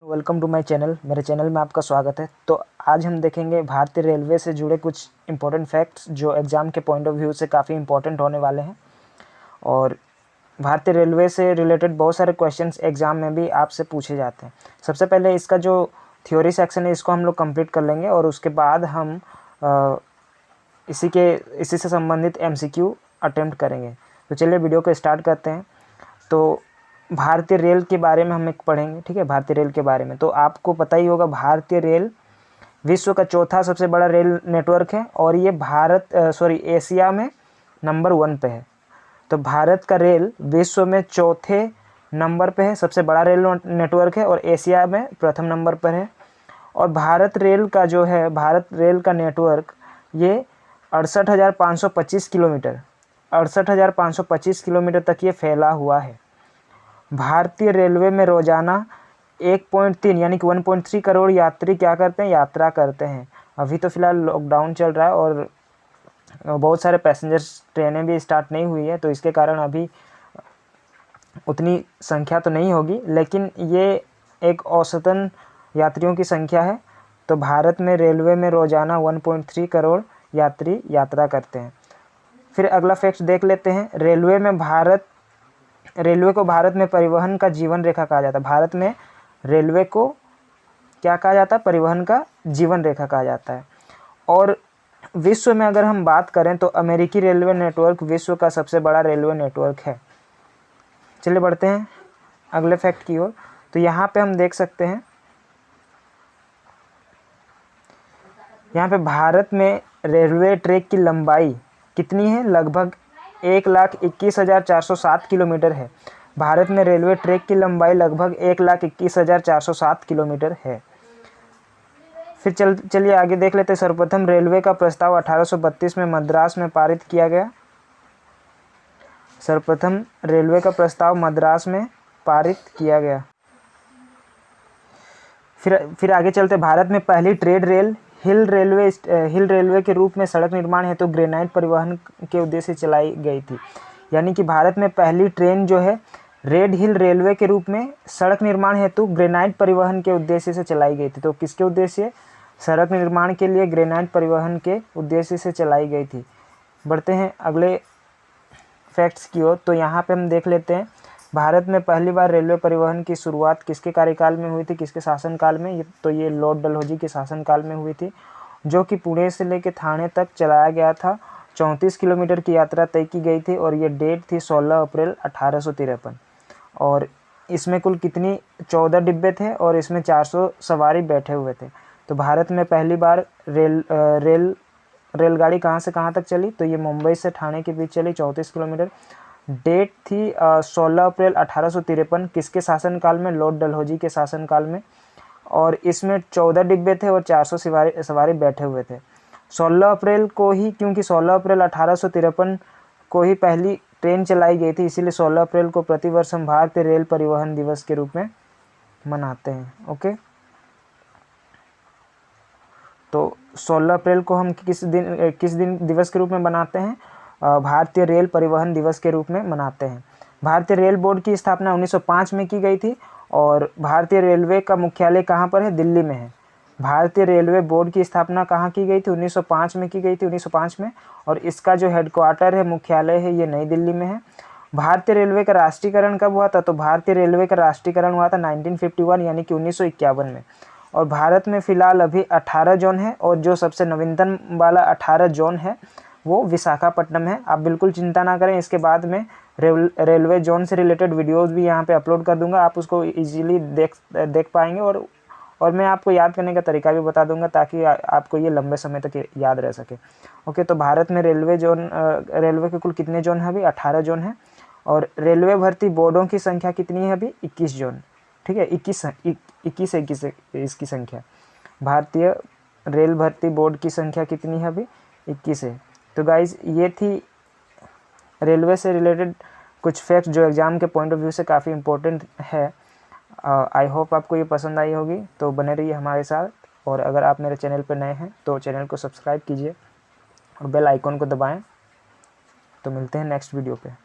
Welcome to my channel. मेरे channel में आपका स्वागत है। तो आज हम देखेंगे भारतीय रेलवे से जुड़े कुछ इंपॉर्टेंट फैक्ट्स जो एग्ज़ाम के पॉइंट ऑफ व्यू से काफ़ी इंपॉर्टेंट होने वाले हैं। और भारतीय रेलवे से रिलेटेड बहुत सारे क्वेश्चंस एग्ज़ाम में भी आपसे पूछे जाते हैं। सबसे पहले इसका जो थ्योरी सेक्शन है इसको हम लोग कंप्लीट कर लेंगे और उसके बाद हम इसी से संबंधित MCQ अटेम्प्ट करेंगे। तो चलिए वीडियो को स्टार्ट करते हैं। तो भारतीय रेल के बारे में हम एक पढ़ेंगे, ठीक है। भारतीय रेल के बारे में तो आपको पता ही होगा, भारतीय रेल विश्व का चौथा सबसे बड़ा रेल नेटवर्क है और ये एशिया में नंबर 1 पे है। तो भारत का रेल विश्व में चौथे नंबर पे है, सबसे बड़ा रेल नेटवर्क है और एशिया में प्रथम नंबर पर है। और भारत रेल का नेटवर्क ये 68,525 किलोमीटर तक ये फैला हुआ है। भारतीय रेलवे में रोजाना 1.3 यानी कि 1.3 करोड़ यात्री यात्रा करते हैं। अभी तो फिलहाल लॉकडाउन चल रहा है और बहुत सारे पैसेंजर्स ट्रेनें भी स्टार्ट नहीं हुई है, तो इसके कारण अभी उतनी संख्या तो नहीं होगी, लेकिन ये एक औसतन यात्रियों की संख्या है। तो भारत में रेलवे में रोजाना 1.3 करोड़ यात्री यात्रा करते हैं। फिर अगला फैक्ट देख लेते हैं। रेलवे को भारत में परिवहन का जीवन रेखा कहा जाता है। भारत में रेलवे को क्या कहा जाता है? परिवहन का जीवन रेखा कहा जाता है। और विश्व में अगर हम बात करें तो अमेरिकी रेलवे नेटवर्क विश्व का सबसे बड़ा रेलवे नेटवर्क है। चलिए बढ़ते हैं अगले फैक्ट की ओर। तो यहाँ पे हम देख सकते हैं, यहाँ पे भारत में रेलवे ट्रैक की लंबाई कितनी है? लगभग 1,21,407 किलोमीटर है। भारत में रेलवे ट्रैक की लंबाई लगभग 1,21,407 किलोमीटर है। फिर चलिए आगे देख लेते हैं। सर्वप्रथम रेलवे का प्रस्ताव 1832 में मद्रास में पारित किया गया। सर्वप्रथम रेलवे का प्रस्ताव मद्रास में पारित किया गया। फिर आगे चलते। भारत में पहली ट्रेड रेल हिल रेलवे के रूप में सड़क निर्माण हेतु ग्रेनाइट परिवहन के उद्देश्य से चलाई गई थी। यानी कि भारत में पहली ट्रेन जो है रेड हिल रेलवे के रूप में सड़क निर्माण हेतु ग्रेनाइट परिवहन के उद्देश्य से चलाई गई थी। तो किसके उद्देश्य? सड़क निर्माण के लिए ग्रेनाइट परिवहन के उद्देश्य से चलाई गई थी। बढ़ते हैं अगले फैक्ट्स की ओर। तो यहाँ पे हम देख लेते हैं, भारत में पहली बार रेलवे परिवहन की शुरुआत किसके कार्यकाल में हुई थी, किसके शासनकाल में? ये लॉर्ड डलहौजी के शासनकाल में हुई थी, जो कि पुणे से लेकर थाने तक चलाया गया था। 34 किलोमीटर की यात्रा तय की गई थी और ये डेट थी 16 अप्रैल 1853। और इसमें कुल कितनी 14 डिब्बे थे और इसमें 400 सवारी बैठे हुए थे। तो भारत में पहली बार रेलगाड़ी कहाँ से कहाँ तक चली? तो ये मुंबई से ठाणे के बीच चली, 34 किलोमीटर। डेट थी 16 अप्रैल 1853। किसके शासनकाल में? लॉर्ड डलहौजी के शासनकाल में। और इसमें 14 डिब्बे थे और 400 सवारी बैठे हुए थे। 16 अप्रैल को ही, क्योंकि 16 अप्रैल 1853 को ही पहली ट्रेन चलाई गई थी, इसीलिए 16 अप्रैल को प्रतिवर्ष हम भारतीय रेल परिवहन दिवस के रूप में मनाते हैं। ओके, तो 16 अप्रैल को हम किस दिन दिवस के रूप में मनाते हैं? भारतीय रेल परिवहन दिवस के रूप में मनाते हैं। भारतीय रेल बोर्ड की स्थापना 1905 में की गई थी और भारतीय रेलवे का मुख्यालय कहाँ पर है? दिल्ली में है। भारतीय रेलवे बोर्ड की स्थापना कहाँ की गई थी? 1905 में की गई थी, 1905 में। और इसका जो हेडक्वार्टर है, मुख्यालय है, ये नई दिल्ली में है। भारतीय रेलवे का राष्ट्रीयकरण कब हुआ था? तो भारतीय रेलवे का राष्ट्रीयकरण हुआ था 1951 यानी कि 1951 में। और भारत में फ़िलहाल अभी 18 जोन है और जो सबसे नवीनतम वाला 18 जोन है वो विशाखापट्टनम है। आप बिल्कुल चिंता ना करें, इसके बाद में रेलवे जोन से रिलेटेड वीडियोस भी यहाँ पे अपलोड कर दूंगा, आप उसको इजीली देख पाएंगे। और मैं आपको याद करने का तरीका भी बता दूंगा ताकि आपको ये लंबे समय तक याद रह सके। ओके, तो भारत में रेलवे के कुल कितने जोन हैं? अभी 18 जोन है। और रेलवे भर्ती बोर्डों की संख्या कितनी है? अभी 21 जोन, ठीक है। 21 इसकी संख्या। भारतीय रेल भर्ती बोर्ड की संख्या कितनी है? अभी 21 है। तो गाइज, ये थी रेलवे से रिलेटेड कुछ फैक्ट्स जो एग्ज़ाम के पॉइंट ऑफ व्यू से काफ़ी इम्पोर्टेंट है। आई होप आपको ये पसंद आई होगी, तो बने रहिए हमारे साथ। और अगर आप मेरे चैनल पर नए हैं तो चैनल को सब्सक्राइब कीजिए और बेल आइकॉन को दबाएं। तो मिलते हैं नेक्स्ट वीडियो पे।